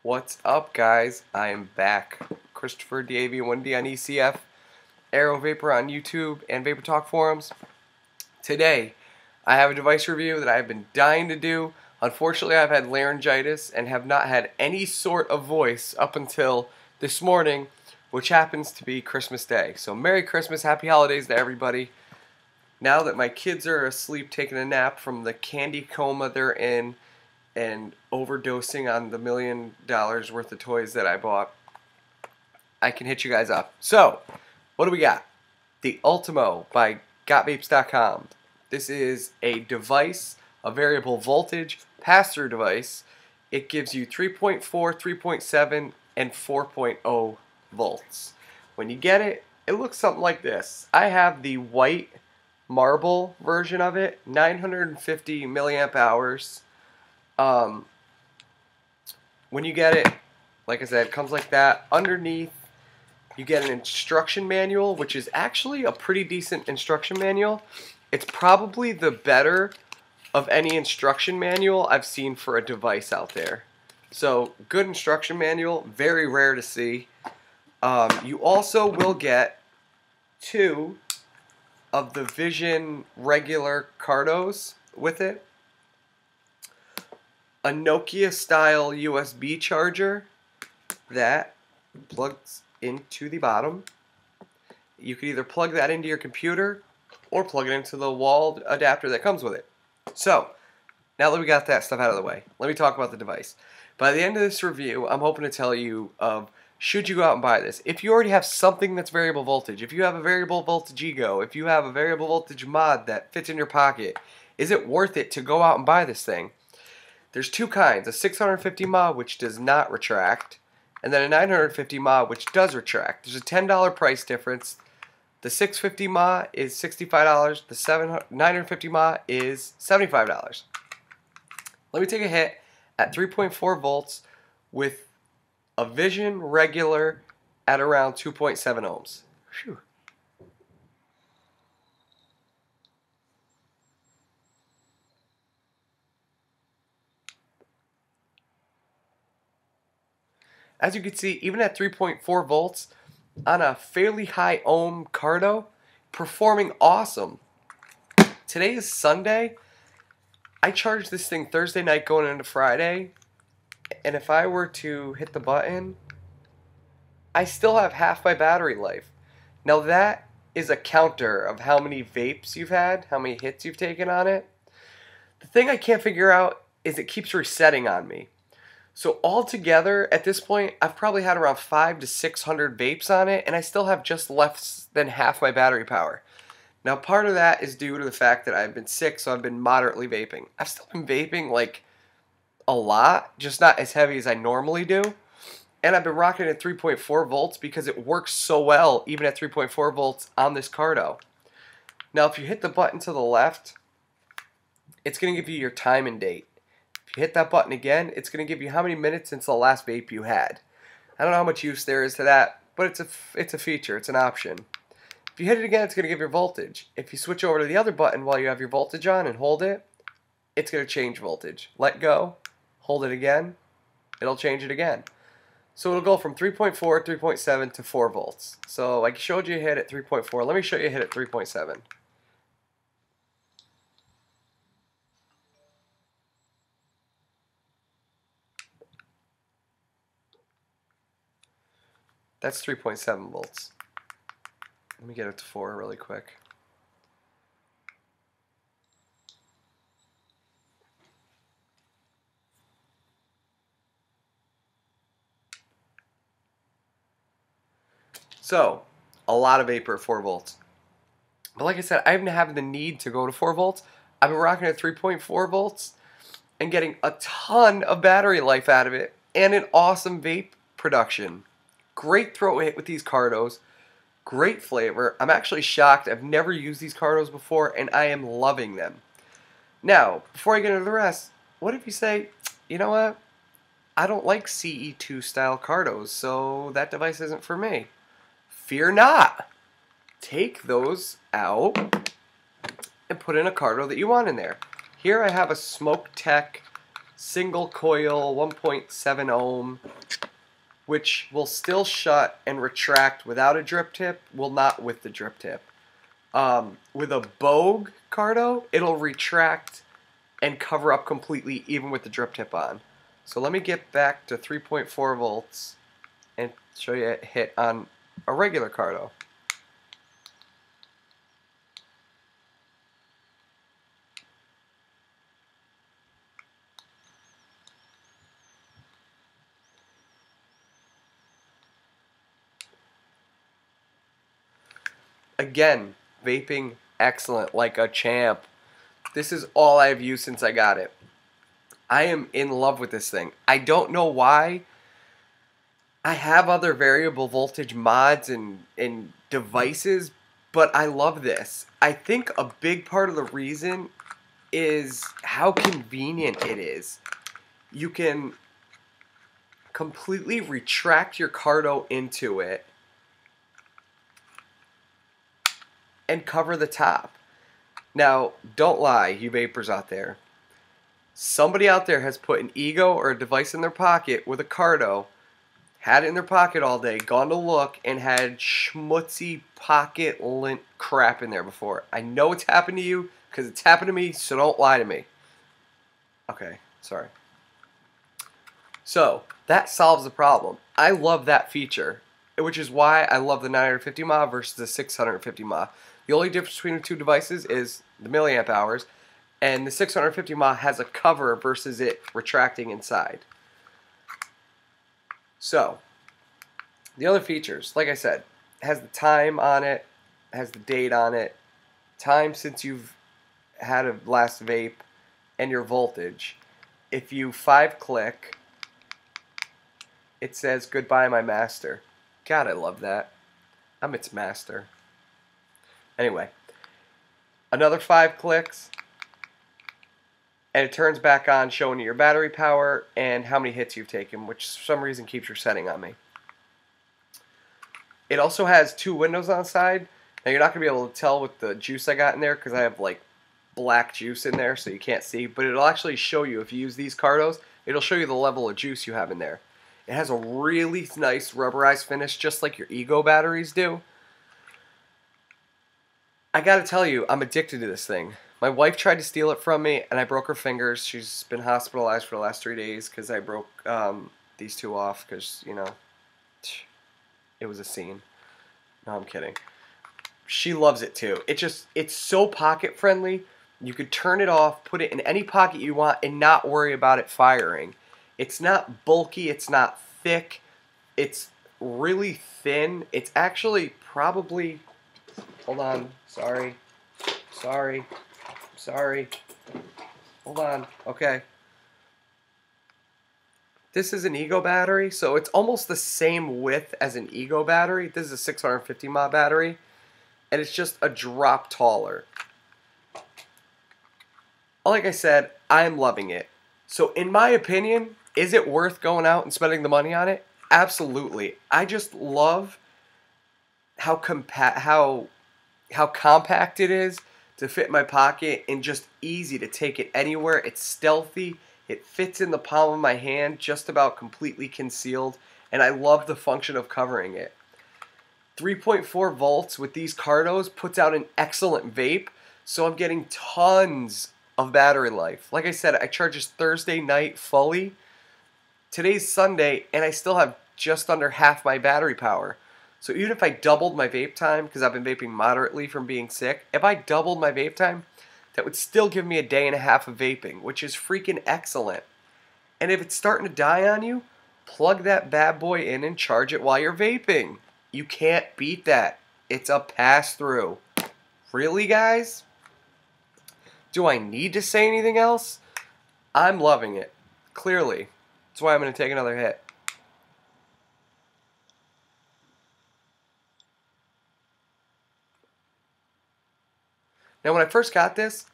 What's up, guys? I am back. Christopher DAV1D on ECF, Aero Vapor on YouTube, and Vapor Talk forums. Today, I have a device review that I have been dying to do. Unfortunately, I've had laryngitis and have not had any sort of voice up until this morning, which happens to be Christmas Day. So Merry Christmas, Happy Holidays to everybody. Now that my kids are asleep taking a nap from the candy coma they're in, and overdosing on the $1 million worth of toys that I bought, I can hit you guys up. So, what do we got? The Ultimo by gotvapes.com. This is a device, a variable voltage pass-through device. It gives you 3.4, 3.7, and 4.0 volts. When you get it, it looks something like this. I have the white marble version of it, 950 milliamp hours. When you get it, like I said, it comes like that. Underneath, you get an instruction manual, which is actually a pretty decent instruction manual. It's probably the better of any instruction manual I've seen for a device out there. So, good instruction manual, very rare to see. You also will get 2 of the Vision regular cartos with it. A Nokia style USB charger that plugs into the bottom. You can either plug that into your computer or plug it into the wall adapter that comes with it. So, now that we got that stuff out of the way, let me talk about the device. By the end of this review, I'm hoping to tell you of should you go out and buy this. If you already have something that's variable voltage, if you have a variable voltage ego, if you have a variable voltage mod that fits in your pocket, is it worth it to go out and buy this thing? There's 2 kinds, a 650 mAh which does not retract, and then a 950 mAh which does retract. There's a $10 price difference. The 650 mAh is $65, the 950 mAh is $75. Let me take a hit at 3.4 volts with a Vision regular at around 2.7 ohms. Whew. As you can see, even at 3.4 volts on a fairly high ohm carto, performing awesome. Today is Sunday. I charged this thing Thursday night going into Friday, and if I were to hit the button, I still have half my battery life. Now that is a counter of how many vapes you've had, how many hits you've taken on it. The thing I can't figure out is it keeps resetting on me. So altogether, at this point, I've probably had around 500 to 600 vapes on it, and I still have just less than half my battery power. Now, part of that is due to the fact that I've been sick, so I've been moderately vaping. I've still been vaping, like, a lot, just not as heavy as I normally do. And I've been rocking at 3.4 volts because it works so well, even at 3.4 volts on this carto. Now, if you hit the button to the left, it's going to give you your time and date. If you hit that button again, it's going to give you how many minutes since the last vape you had. I don't know how much use there is to that, but it's a feature, it's an option. If you hit it again, it's going to give your voltage. If you switch over to the other button while you have your voltage on and hold it, it's going to change voltage. Let go, hold it again, it'll change it again. So it'll go from 3.4, 3.7 to 4 volts. So I showed you a hit at 3.4. Let me show you a hit at 3.7. That's 3.7 volts. Let me get it to 4 really quick. So, a lot of vapor at 4 volts. But like I said, I haven't had the need to go to 4 volts. I've been rocking at 3.4 volts and getting a ton of battery life out of it and an awesome vape production. Great throat hit with these cartos. Great flavor. I'm actually shocked. I've never used these cartos before, and I am loving them. Now, before I get into the rest, what if you say, you know what? I don't like CE2 style cartos, so that device isn't for me. Fear not. Take those out and put in a carto that you want in there. Here I have a Smoke Tech single coil 1.7 ohm which will still shut and retract without a drip tip, will not with the drip tip. With a Bogue carto, it'll retract and cover up completely even with the drip tip on. So let me get back to 3.4 volts and show you a hit on a regular carto. Again, vaping excellent, like a champ. This is all I've used since I got it. I am in love with this thing. I don't know why. I have other variable voltage mods and devices, but I love this. I think a big part of the reason is how convenient it is. You can completely retract your carto into it and cover the top. Now, don't lie, you vapors out there. Somebody out there has put an ego or a device in their pocket with a carto, had it in their pocket all day, gone to look, and had schmutzy pocket lint crap in there before. I know it's happened to you because it's happened to me, so don't lie to me. Okay, sorry. So, that solves the problem. I love that feature, which is why I love the 950 mAh versus the 650 mAh. The only difference between the two devices is the milliamp hours, and the 650 mAh has a cover versus it retracting inside. So, the other features, like I said, has the time on it, has the date on it, time since you've had a last vape, and your voltage. If you 5-click, it says, "Goodbye, my master." God, I love that. I'm its master. Anyway, another 5 clicks, and it turns back on, showing you your battery power and how many hits you've taken, which for some reason keeps your setting on me. It also has 2 windows on the side. Now, you're not going to be able to tell with the juice I got in there because I have like black juice in there, so you can't see. But it'll actually show you, if you use these cartos, it'll show you the level of juice you have in there. It has a really nice rubberized finish, just like your Ego batteries do. I gotta tell you, I'm addicted to this thing. My wife tried to steal it from me, and I broke her fingers. She's been hospitalized for the last 3 days because I broke these 2 off because, you know, it was a scene. No, I'm kidding. She loves it too. It's so pocket friendly. You could turn it off, put it in any pocket you want, and not worry about it firing. It's not bulky. It's not thick. It's really thin. It's actually probably... Hold on. Sorry. Hold on. Okay. This is an Ego battery, so it's almost the same width as an Ego battery. This is a 650 mAh battery, and it's just a drop taller. Like I said, I'm loving it. So in my opinion, is it worth going out and spending the money on it? Absolutely. I just love how compact it is to fit in my pocket and just easy to take it anywhere. It's stealthy. It fits in the palm of my hand, just about completely concealed, and I love the function of covering it. 3.4 volts with these cartos puts out an excellent vape, so I'm getting tons of battery life. Like I said, I charge this Thursday night fully. Today's Sunday, and I still have just under half my battery power. So even if I doubled my vape time, because I've been vaping moderately from being sick, if I doubled my vape time, that would still give me a day and a half of vaping, which is freaking excellent. And if it's starting to die on you, plug that bad boy in and charge it while you're vaping. You can't beat that. It's a pass-through. Really, guys? Do I need to say anything else? I'm loving it. Clearly. That's why I'm going to take another hit. Now, when I first got this,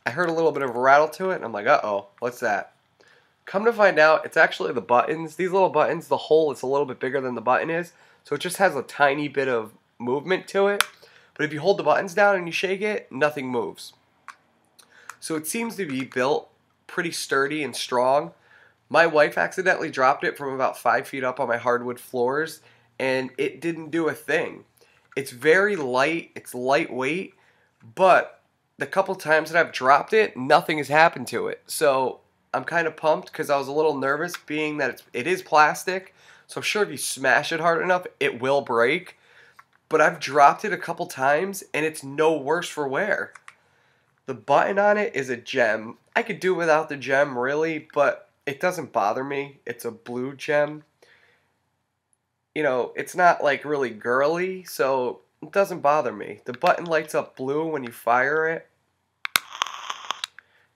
I heard a little bit of a rattle to it, and I'm like, uh-oh, what's that? Come to find out, it's actually the buttons. These little buttons, the hole is a little bit bigger than the button is, so it just has a tiny bit of movement to it. But if you hold the buttons down and you shake it, nothing moves. So it seems to be built pretty sturdy and strong, My wife accidentally dropped it from about 5 feet up on my hardwood floors, and it didn't do a thing. It's very light, it's lightweight, but the couple times that I've dropped it, nothing has happened to it. So I'm kind of pumped because I was a little nervous, being that it is plastic. So I'm sure if you smash it hard enough, it will break. But I've dropped it a couple times, and it's no worse for wear. The button on it is a gem. I could do without the gem, really, but it doesn't bother me. It's a blue gem. You know, it's not like really girly, so it doesn't bother me. The button lights up blue when you fire it.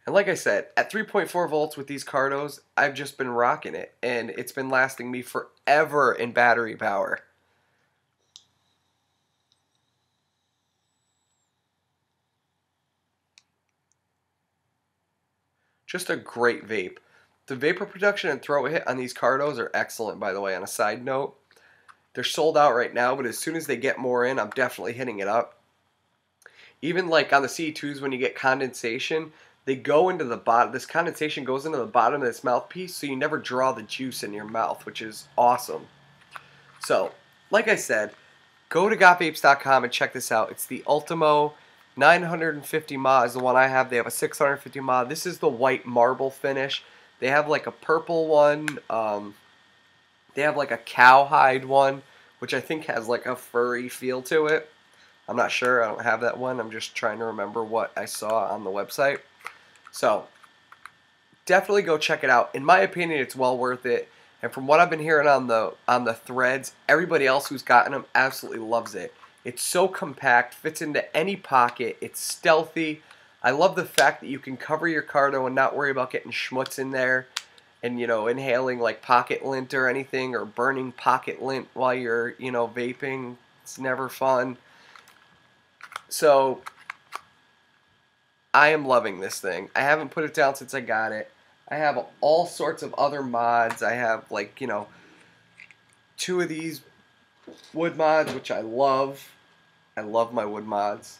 And like I said, at 3.4 volts with these cartos, I've just been rocking it, and it's been lasting me forever in battery power. Just a great vape. The vapor production and throat hit on these cartos are excellent, by the way, on a side note. They're sold out right now, but as soon as they get more in, I'm definitely hitting it up. Even like on the C2s, when you get condensation, they go into the bottom. This condensation goes into the bottom of this mouthpiece, so you never draw the juice in your mouth, which is awesome. So, like I said, go to gotvapes.com and check this out. It's the Ultimo 950 mod is the one I have. They have a 650 mod. This is the white marble finish. They have like a purple one. They have like a cowhide one, which I think has like a furry feel to it. I'm not sure. I don't have that one. I'm just trying to remember what I saw on the website. So, definitely go check it out. In my opinion, it's well worth it. And from what I've been hearing on the threads, everybody else who's gotten them absolutely loves it. It's so compact, fits into any pocket. It's stealthy. I love the fact that you can cover your carto and not worry about getting schmutz in there and, you know, inhaling like pocket lint or anything, or burning pocket lint while you're, you know, vaping. It's never fun. So I am loving this thing. I haven't put it down since I got it. I have all sorts of other mods. I have, like, you know, 2 of these wood mods, which I love. I love my wood mods.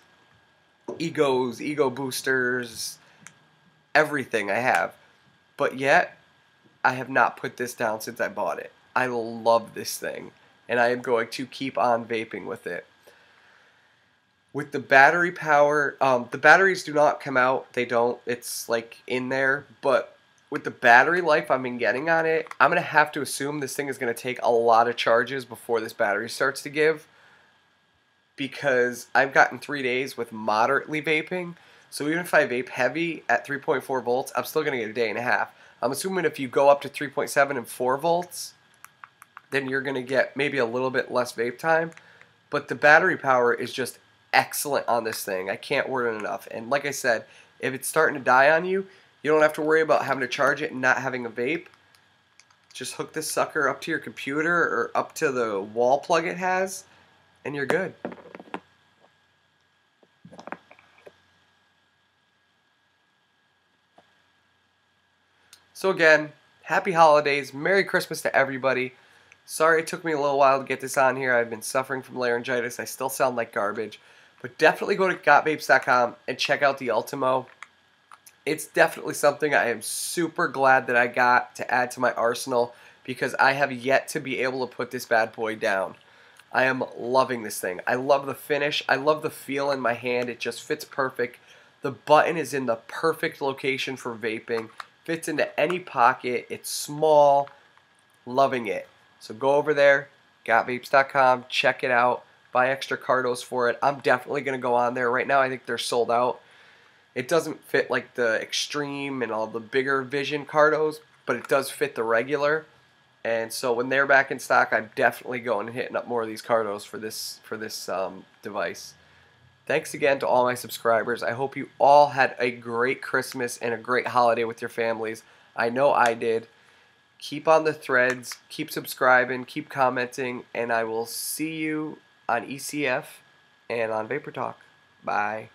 Egos, ego boosters, everything I have. But yet, I have not put this down since I bought it. I love this thing, and I am going to keep on vaping with it. With the battery power, the batteries do not come out. They don't. It's like in there. But with the battery life I've been getting on it, I'm going to have to assume this thing is going to take a lot of charges before this battery starts to give. Because I've gotten 3 days with moderately vaping. So even if I vape heavy at 3.4 volts, I'm still going to get a day and a half. I'm assuming if you go up to 3.7 and 4 volts, then you're going to get maybe a little bit less vape time. But the battery power is just excellent on this thing. I can't word it enough. And like I said, if it's starting to die on you, you don't have to worry about having to charge it and not having a vape. Just hook this sucker up to your computer or up to the wall plug it has, and you're good. So again, happy holidays, Merry Christmas to everybody. Sorry it took me a little while to get this on here. I've been suffering from laryngitis. I still sound like garbage. But definitely go to gotvapes.com and check out the Ultimo. It's definitely something I am super glad that I got to add to my arsenal, because I have yet to be able to put this bad boy down. I am loving this thing. I love the finish. I love the feel in my hand. It just fits perfect. The button is in the perfect location for vaping. Fits into any pocket. It's small. Loving it. So go over there, gotvapes.com, check it out, buy extra cartos for it. I'm definitely going to go on there. Right now I think they're sold out. It doesn't fit like the Extreme and all the bigger Vision cartos, but it does fit the regular. And so when they're back in stock, I'm definitely going and hitting up more of these cartos for this device. Thanks again to all my subscribers. I hope you all had a great Christmas and a great holiday with your families. I know I did. Keep on the threads, keep subscribing, keep commenting, and I will see you on ECF and on Vapor Talk. Bye.